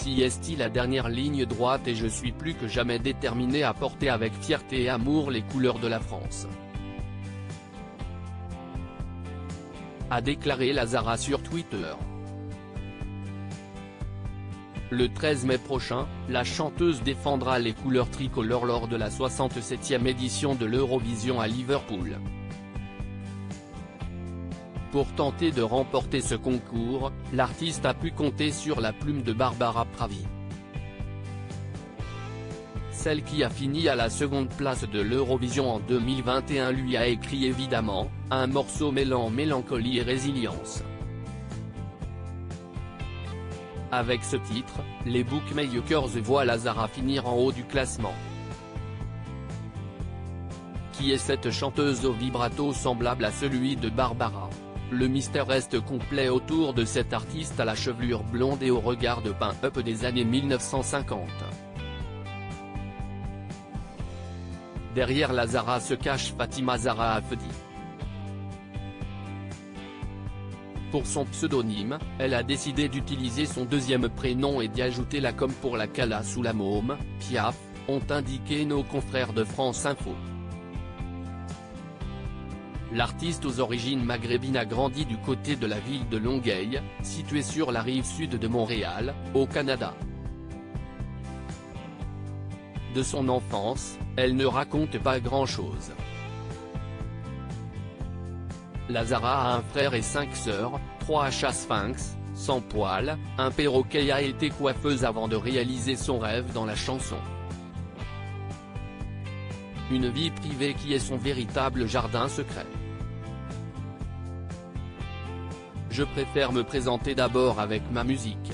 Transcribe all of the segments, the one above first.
Si est la dernière ligne droite et je suis plus que jamais déterminé à porter avec fierté et amour les couleurs de la France. A déclaré Lazara sur Twitter. Le 13 mai prochain, la chanteuse défendra les couleurs tricolores lors de la 67e édition de l'Eurovision à Liverpool. Pour tenter de remporter ce concours, l'artiste a pu compter sur la plume de Barbara Pravi. Celle qui a fini à la seconde place de l'Eurovision en 2021 lui a écrit évidemment, un morceau mêlant mélancolie et résilience. Avec ce titre, les bookmakers voient Lazara finir en haut du classement. Qui est cette chanteuse au vibrato semblable à celui de Barbara? Le mystère reste complet autour de cet artiste à la chevelure blonde et au regard de pin-up des années 1950. Derrière Lazara se cache Fatima Zahra Hafedi. Pour son pseudonyme, elle a décidé d'utiliser son deuxième prénom et d'y ajouter la comme pour la Kala sous la môme, Piaf, ont indiqué nos confrères de France Info. L'artiste aux origines maghrébines a grandi du côté de la ville de Longueuil, située sur la rive sud de Montréal, au Canada. De son enfance, elle ne raconte pas grand-chose. Lazara a un frère et 5 sœurs, 3 chats sphinx, sans poils, un perroquet et a été coiffeuse avant de réaliser son rêve dans la chanson. Une vie privée qui est son véritable jardin secret. Je préfère me présenter d'abord avec ma musique.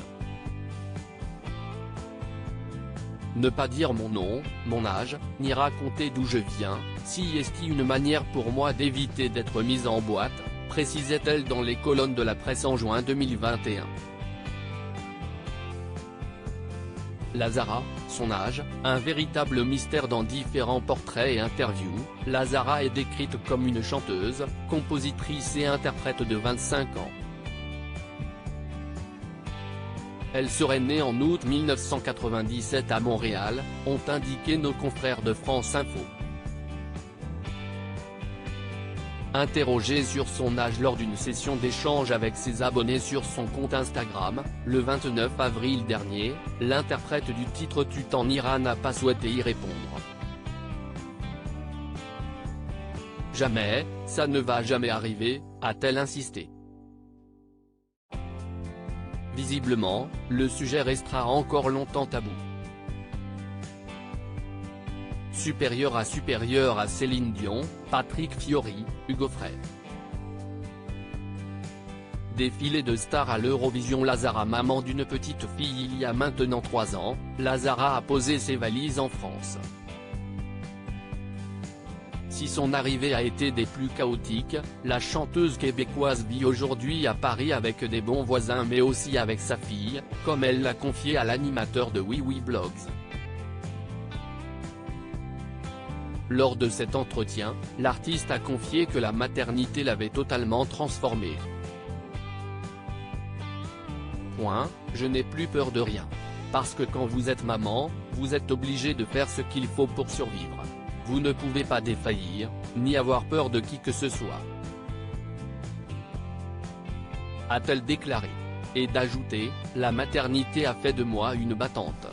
Ne pas dire mon nom, mon âge, ni raconter d'où je viens, si est une manière pour moi d'éviter d'être mise en boîte, précisait-elle dans les colonnes de la presse en juin 2021. Lazara, son âge, un véritable mystère dans différents portraits et interviews. Lazara est décrite comme une chanteuse, compositrice et interprète de 25 ans. Elle serait née en août 1997 à Montréal, ont indiqué nos confrères de France Info. Interrogée sur son âge lors d'une session d'échange avec ses abonnés sur son compte Instagram, le 29 avril dernier, l'interprète du titre Tu t'en iras n'a pas souhaité y répondre. Jamais, ça ne va jamais arriver, a-t-elle insisté. Visiblement, le sujet restera encore longtemps tabou. Supérieur à Céline Dion, Patrick Fiori, Hugo Frey. Défilé de stars à l'Eurovision. Lazara, maman d'une petite fille il y a maintenant 3 ans, Lazara a posé ses valises en France. Si son arrivée a été des plus chaotiques, la chanteuse québécoise vit aujourd'hui à Paris avec des bons voisins mais aussi avec sa fille, comme elle l'a confié à l'animateur de Oui Oui Blogs. Lors de cet entretien, l'artiste a confié que la maternité l'avait totalement transformée. Je n'ai plus peur de rien. Parce que quand vous êtes maman, vous êtes obligé de faire ce qu'il faut pour survivre. Vous ne pouvez pas défaillir, ni avoir peur de qui que ce soit. A-t-elle déclaré. Et d'ajouter, la maternité a fait de moi une battante.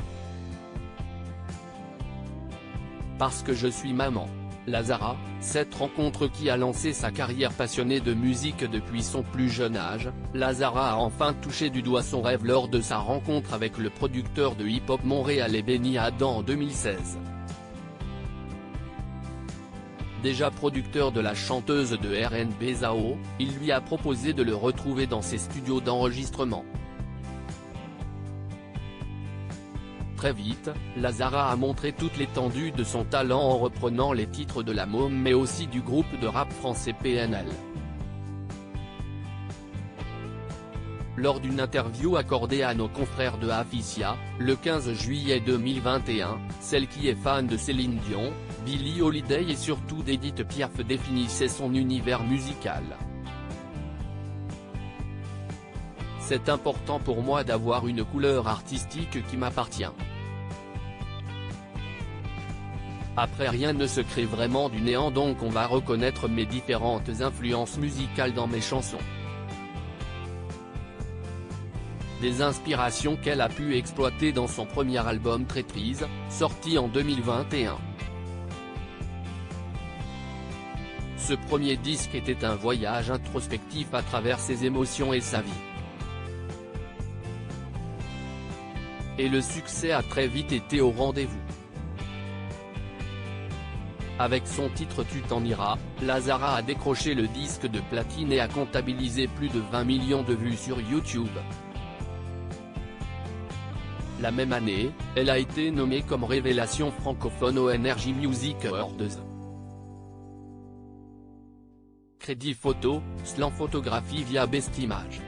Parce que je suis maman. Lazara, cette rencontre qui a lancé sa carrière passionnée de musique depuis son plus jeune âge, Lazara a enfin touché du doigt son rêve lors de sa rencontre avec le producteur de hip-hop montréalais Benny Adam en 2016. Déjà producteur de la chanteuse de R&B Zao, il lui a proposé de le retrouver dans ses studios d'enregistrement. Très vite, Lazara a montré toute l'étendue de son talent en reprenant les titres de la môme mais aussi du groupe de rap français PNL. Lors d'une interview accordée à nos confrères de Afficia, le 15 juillet 2021, celle qui est fan de Céline Dion, Billie Holiday et surtout d'Edith Piaf définissait son univers musical. C'est important pour moi d'avoir une couleur artistique qui m'appartient. Après, rien ne se crée vraiment du néant, donc on va reconnaître mes différentes influences musicales dans mes chansons. Des inspirations qu'elle a pu exploiter dans son premier album Traîtrise, sorti en 2021. Ce premier disque était un voyage introspectif à travers ses émotions et sa vie. Et le succès a très vite été au rendez-vous. Avec son titre Tu t'en iras, la Zara a décroché le disque de platine et a comptabilisé plus de 20 millions de vues sur YouTube. La même année, elle a été nommée comme révélation francophone au Energy Music Awards. Crédit photo, Slan Photographie via Best Image.